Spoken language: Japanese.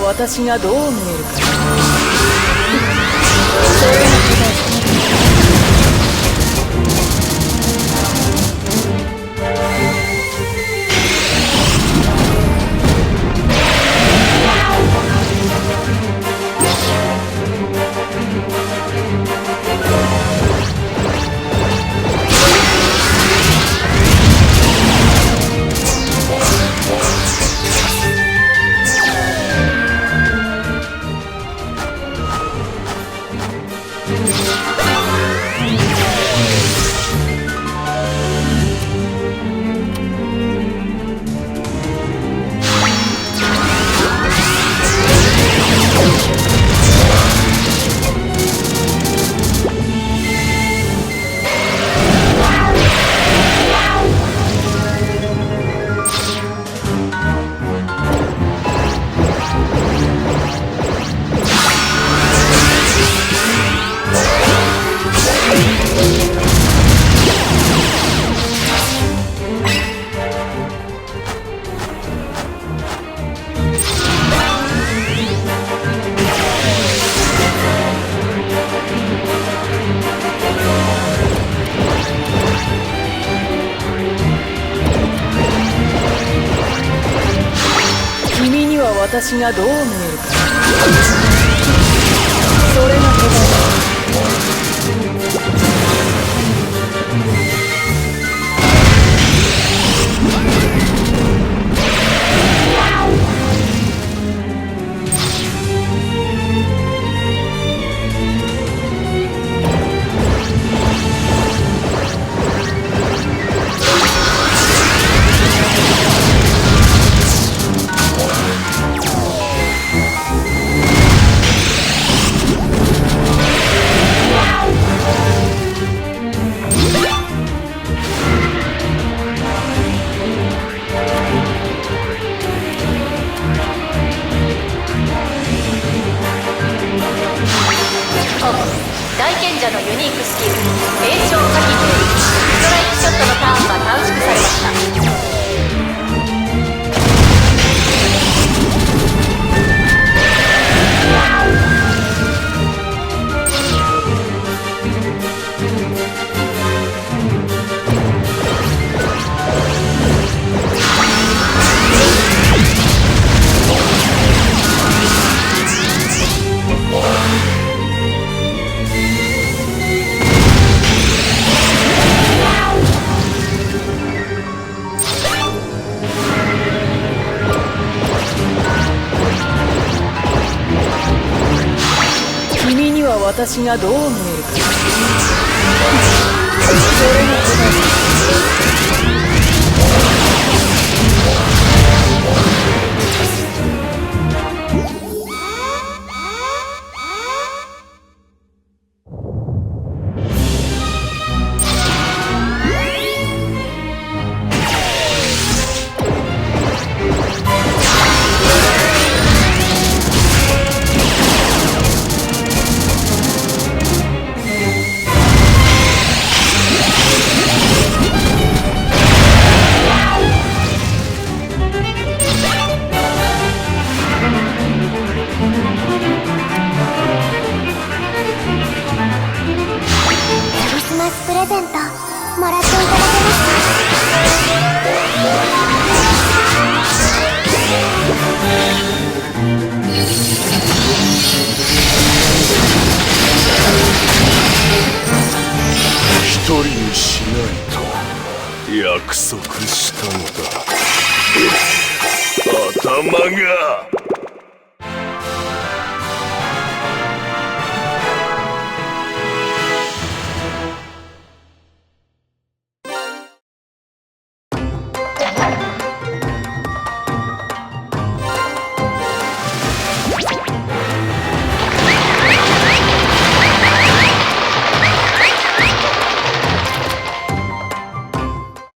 私がどう見えるか。君には私がどう見えるか。それが答大賢者のユニークスキル詠唱火器によりストライクショットのターンが短縮されました。君には私がどう見えるか。それが答え。プレゼントもらっていただけますか？一人にしないと約束したのだ。頭が